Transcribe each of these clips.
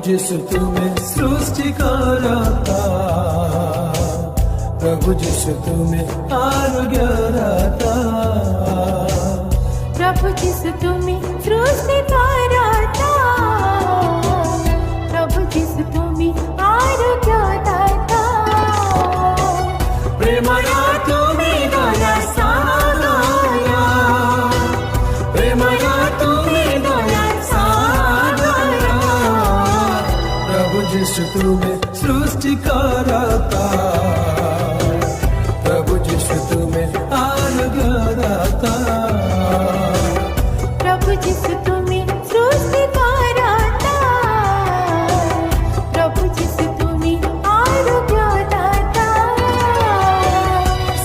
যিশু তুমি সৃষ্টিকর্তা, প্রভু যিশু তুমি আরোগ্যদাতা, প্রভু যিশু তুমি সৃষ্টিকর্তা, প্রভু যিশু তুমি আরোগ্যদাতা। প্রেময়া তুমি দয়া সাগরা, প্রেময়া তুমি দয়া সাগরা, প্রভু যিশু তুমি সৃষ্টিকর্তা, প্রভু যিশু তুমি আরোগ্যদাতা, প্রভু যিশু তুমি সৃষ্টিকর্তা, প্রভু যিশু তুমি আরোগ্যদাতা।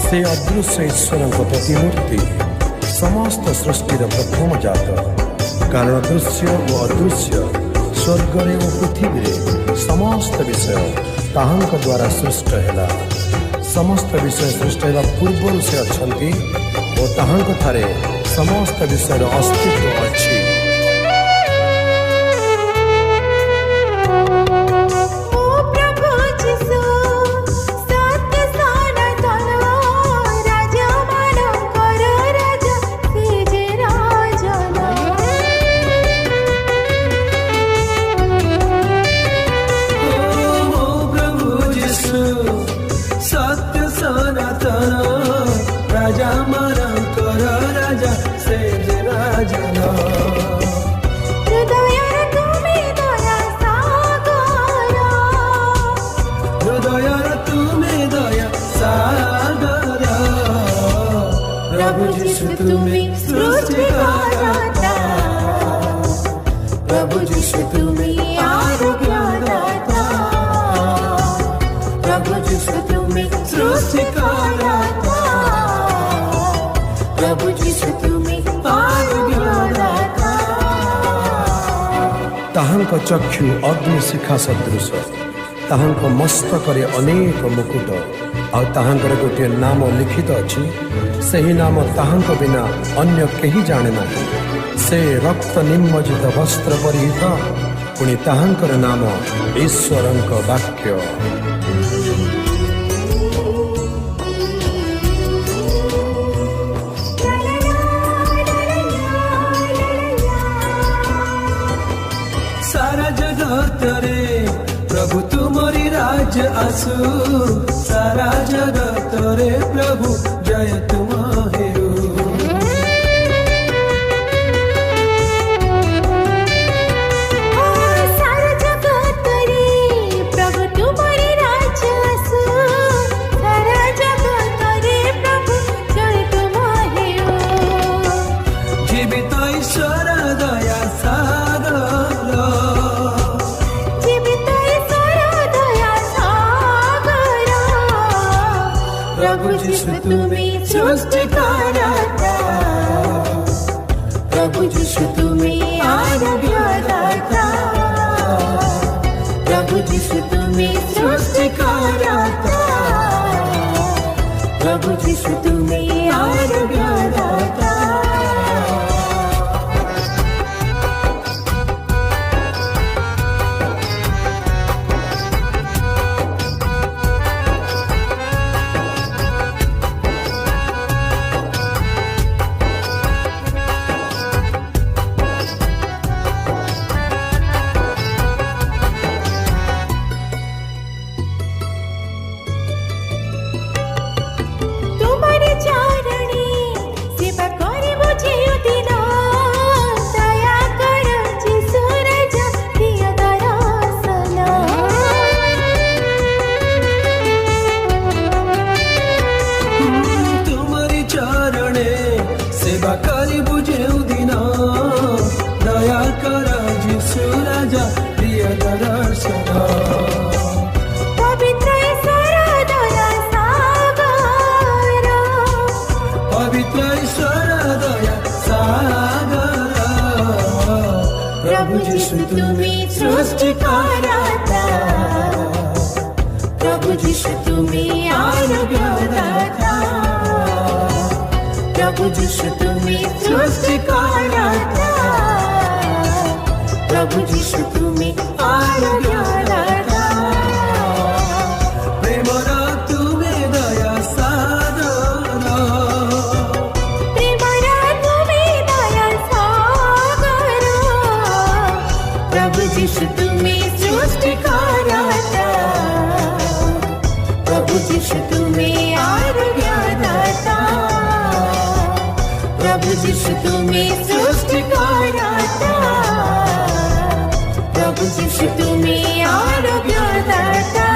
ସେ ଅଦୃଶ୍ୟ ଈଶ୍ୱରଙ୍କ ପ୍ରତିମୂର୍ତ୍ତି, ସମସ୍ତ ସୃଷ୍ଟିର ପ୍ରଥମ ଜାତ। କାରଣ ଦୃଶ୍ୟ ଓ ଅଦୃଶ୍ୟ, ସ୍ୱର୍ଗରେ ଓ ପୃଥିବୀରେ ସମସ୍ତ ବିଷୟ ତାହାଙ୍କ ଦ୍ୱାରା ସୃଷ୍ଟ ହେଲା। ସମସ୍ତ ବିଷୟ ସୃଷ୍ଟ ହେବା ପୂର୍ବରୁ ସେ ଅଛନ୍ତି ଓ ତାହାଙ୍କ ଠାରେ ସମସ୍ତ ବିଷୟର ଅସ୍ତିତ୍ୱ ଅଛି। ଓ ପ୍ରଭୁ ଯୀଶୁ ସତ୍ୟ ସନାତନ ରାଜା ମାନଙ୍କର ରାଜା, ସେ ଯେ ରାଜନ। ଓ ପ୍ରଭୁ ଯୀଶୁ ସତ୍ୟ ସନାତନ ରାଜା ମାନଙ୍କର ରାଜା, ସେ ଯେ ରାଜନ। ହୃଦୟର ତୁମେ ଦୟା ସାଗର, ହୃଦୟର ତୁମେ ଦୟା ସାଗର, ପ୍ରଭୁ ଯୀଶୁ ତୁମେ ସୃଷ୍ଟିକର୍ତ୍ତା, ପ୍ରଭୁ ଯୀଶୁ ତୁମେ ଆରୋଗ୍ୟଦାତା, ପ୍ରଭୁ ଯୀଶୁ ତୁମେ ସୃଷ୍ଟିକର୍ତ୍ତା, ପ୍ରଭୁ ଯୀଶୁ ତୁମେ ଆରୋଗ୍ୟଦାତା। ତାହାଙ୍କ ଚକ୍ଷୁ ଅଗ୍ନି ଶିଖା ସଦୃଶ, ତାହାଙ୍କ ମସ୍ତକରେ ଅନେକ ମୁକୁଟ, ଆଉ ତାହାଙ୍କର ଗୋଟିଏ ନାମ ଲିଖିତ ଅଛି, ସେହି ନାମ ତାହାଙ୍କ ବିନା ଅନ୍ୟ କେହି ଜାଣେ ନାହିଁ। ସେ ରକ୍ତ ନିମଜ୍ଜିତ ବସ୍ତ୍ର ପରିହିତ, ପୁଣି ତାହାଙ୍କର ନାମ ଈଶ୍ୱରଙ୍କ ବାକ୍ୟ। सारा जगतरे प्रभु तुमरी राज आसु, सारा जगतरे प्रभु जय तुम हेरु। ओ सारा जगतरे प्रभु तुमरी राज आसु, सारा जगतरे प्रभु जय तुम हेरु। जीवित ईश्वर दया सागर, जीवित ईश्वर दया सागर, प्रभु यीशु तुम्हें सृष्टिकर्ता, प्रभु यीशु तुम्हें आरोग्यदाता, प्रभु यीशु तुम्हें सृष्टिकर्ता, प्रभु यीशु तुम्हें आरोग्यदाता। तुम्हारे चरणी सेवा करिबो जिउ दिन, दया कर यीशु राजा दिय दर्शन। तुम्हारी चरणे सेवा करिबु जेउ दिन, दया कर यीशु राजा प्रिय दर्शन। पवित्र ईश्वर दया सागर, पवित्र ईश्वर दया सागर, प्रभु यीशु तुम्हें सृष्टिकर्ता, प्रभु यीशु तुम्हें आरोग्यदाता, प्रभु यीशु तुम्हें सृष्टिकर्ता, प्रभु प्रभु जिशु तुम्ही आरोग्यदाता प्रेमर तुमे दया सागर प्रेमरा तुम्ही दया सागर प्रभु जिशु तुम्ही सृष्टिकर्ता प्रभु जिशु तुम्ही आरोग्यदाता प्रभु जिशु तुम्ही सृष्टिकर्ता प्रभु जिशु तुम्ही आरोग्यदाता